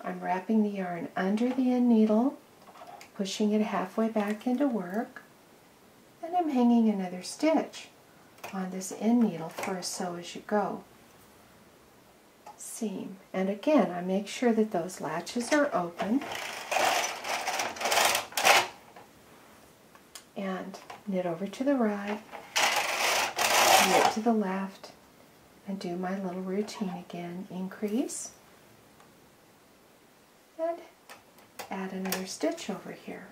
I'm wrapping the yarn under the end needle, pushing it halfway back into work, and I'm hanging another stitch on this end needle for a sew as you go seam. And again, I make sure that those latches are open and knit over to the right, knit to the left, and do my little routine again. Increase and add another stitch over here.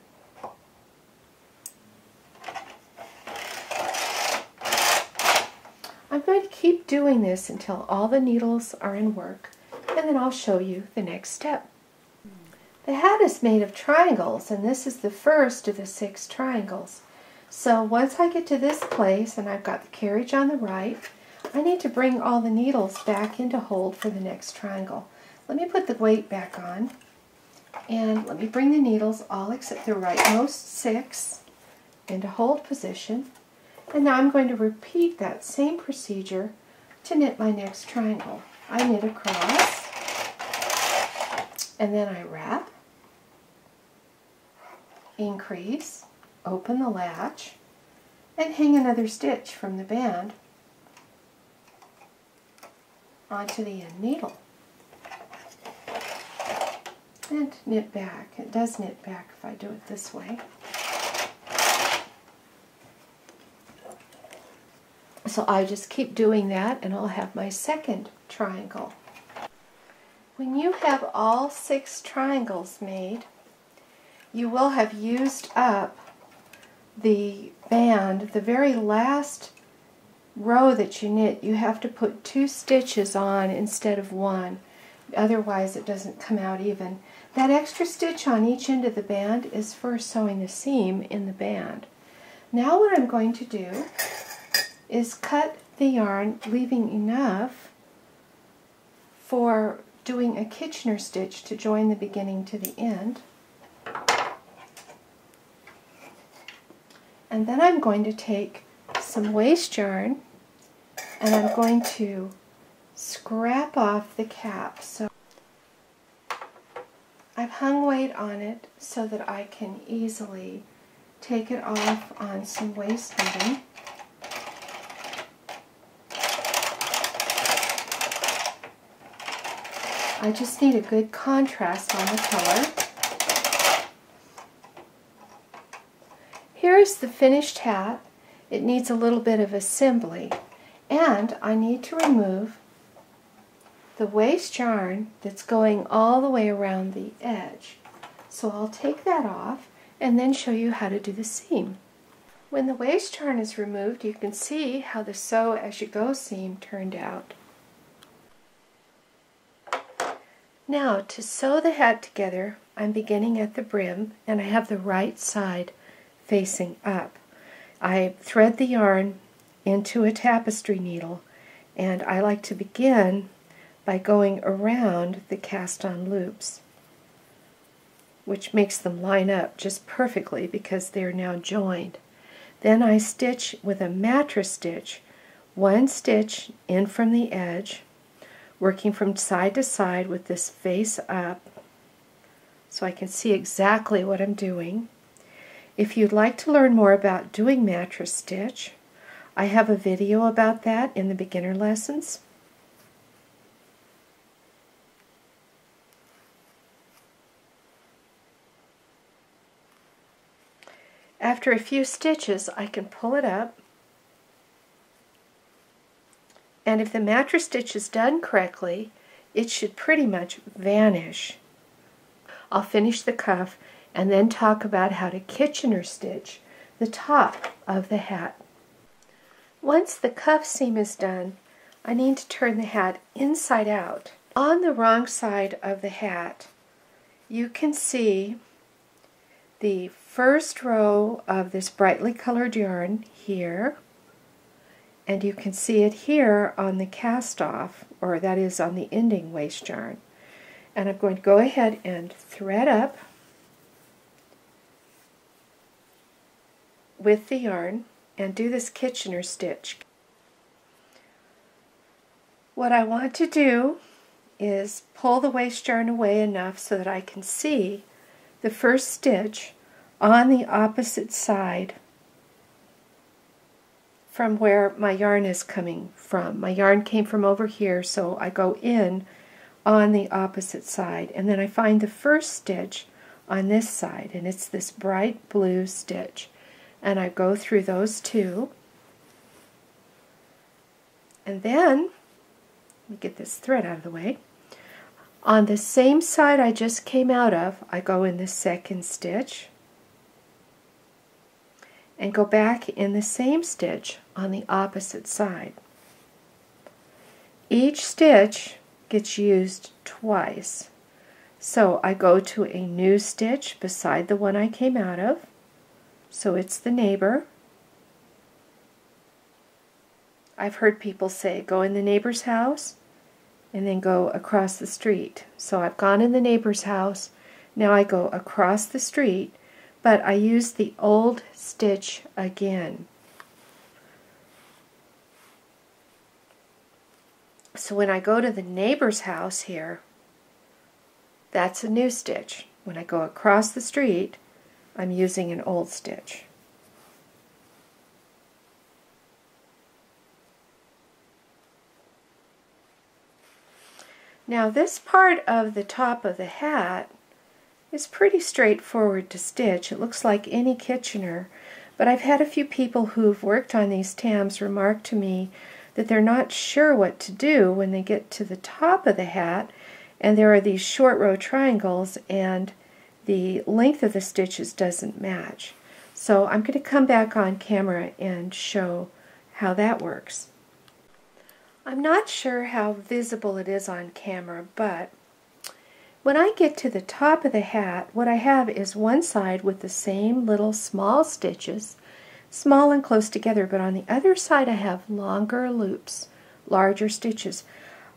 I'm going to keep doing this until all the needles are in work, and then I'll show you the next step. The hat is made of triangles, and this is the first of the 6 triangles. So once I get to this place and I've got the carriage on the right, I need to bring all the needles back into hold for the next triangle. Let me put the weight back on, and let me bring the needles, all except the rightmost 6, into hold position. And now I'm going to repeat that same procedure to knit my next triangle. I knit across, and then I wrap, increase, open the latch, and hang another stitch from the band onto the end needle. And knit back. It does knit back if I do it this way. So I just keep doing that, and I'll have my second triangle. When you have all 6 triangles made, you will have used up the band. The very last row that you knit, you have to put 2 stitches on instead of 1. Otherwise it doesn't come out even. That extra stitch on each end of the band is for sewing the seam in the band. Now what I'm going to do is cut the yarn, leaving enough for doing a Kitchener stitch to join the beginning to the end. And then I'm going to take some waste yarn and I'm going to scrap off the cap. So I've hung weight on it so that I can easily take it off on some waste knitting. I just need a good contrast on the color. Here is the finished hat. It needs a little bit of assembly, and I need to remove the waste yarn that's going all the way around the edge. So I'll take that off and then show you how to do the seam. When the waste yarn is removed, you can see how the sew as you go seam turned out. Now, to sew the hat together, I'm beginning at the brim, and I have the right side facing up. I thread the yarn into a tapestry needle, and I like to begin by going around the cast-on loops, which makes them line up just perfectly because they're now joined. Then I stitch with a mattress stitch, 1 stitch in from the edge, working from side to side with this face up so I can see exactly what I'm doing. If you'd like to learn more about doing mattress stitch, I have a video about that in the beginner lessons. After a few stitches, I can pull it up, and if the mattress stitch is done correctly, it should pretty much vanish. I'll finish the cuff and then talk about how to Kitchener stitch the top of the hat. Once the cuff seam is done, I need to turn the hat inside out. On the wrong side of the hat, you can see the first row of this brightly colored yarn here, and you can see it here on the cast off, or that is on the ending waste yarn. And I'm going to go ahead and thread up with the yarn and do this Kitchener stitch. What I want to do is pull the waist yarn away enough so that I can see the first stitch on the opposite side from where my yarn is coming from. My yarn came from over here, so I go in on the opposite side, and then I find the first stitch on this side, and it's this bright blue stitch, and I go through those two, and then let me get this thread out of the way. On the same side I just came out of, I go in the second stitch and go back in the same stitch on the opposite side. Each stitch gets used twice. So I go to a new stitch beside the one I came out of, so it's the neighbor. I've heard people say go in the neighbor's house and then go across the street. So I've gone in the neighbor's house, now I go across the street, but I use the old stitch again. So when I go to the neighbor's house here, that's a new stitch. When I go across the street, I'm using an old stitch. Now this part of the top of the hat is pretty straightforward to stitch. It looks like any Kitchener, but I've had a few people who've worked on these tams remark to me that they're not sure what to do when they get to the top of the hat and there are these short row triangles and the length of the stitches doesn't match. So I'm going to come back on camera and show how that works. I'm not sure how visible it is on camera, but when I get to the top of the hat, what I have is one side with the same little small stitches, small and close together, but on the other side I have longer loops, larger stitches.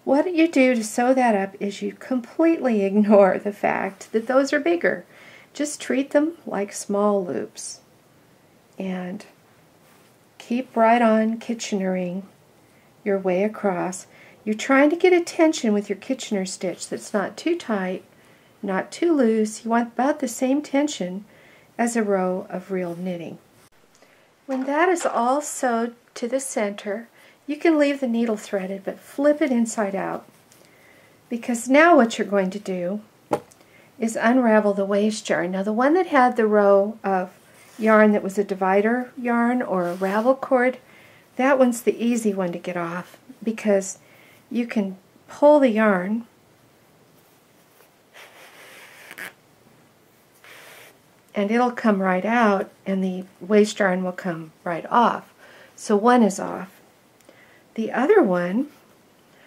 What you do to sew that up is you completely ignore the fact that those are bigger. Just treat them like small loops and keep right on Kitchenering your way across. You're trying to get a tension with your Kitchener stitch that's not too tight, not too loose. You want about the same tension as a row of real knitting. When that is all sewed to the center, you can leave the needle threaded, but flip it inside out, because now what you're going to do is unravel the waist yarn. Now the one that had the row of yarn that was a divider yarn or a ravel cord, that one's the easy one to get off, because you can pull the yarn and it'll come right out and the waist yarn will come right off. So one is off. The other one,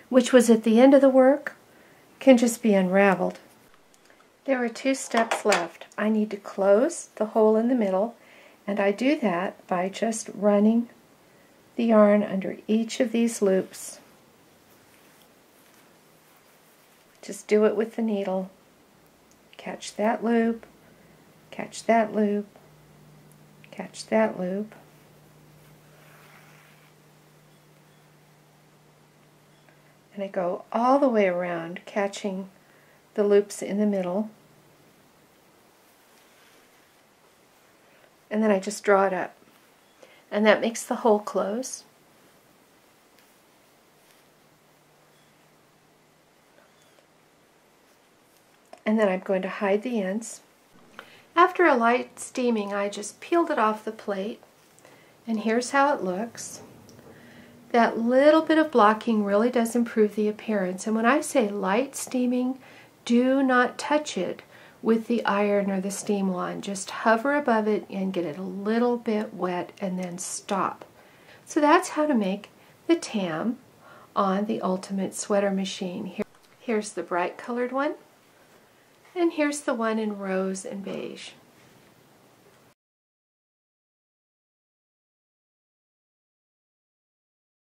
which was at the end of the work, can just be unraveled. There are two steps left. I need to close the hole in the middle, and I do that by just running the yarn under each of these loops. Just do it with the needle. Catch that loop, catch that loop, catch that loop. And I go all the way around, catching the loops in the middle. And then I just draw it up. And that makes the hole close. And then I'm going to hide the ends. After a light steaming, I just peeled it off the plate. And here's how it looks. That little bit of blocking really does improve the appearance. And when I say light steaming, do not touch it with the iron or the steam wand. Just hover above it and get it a little bit wet and then stop. So that's how to make the tam on the Ultimate Sweater Machine. Here's the bright colored one, and here's the one in rose and beige.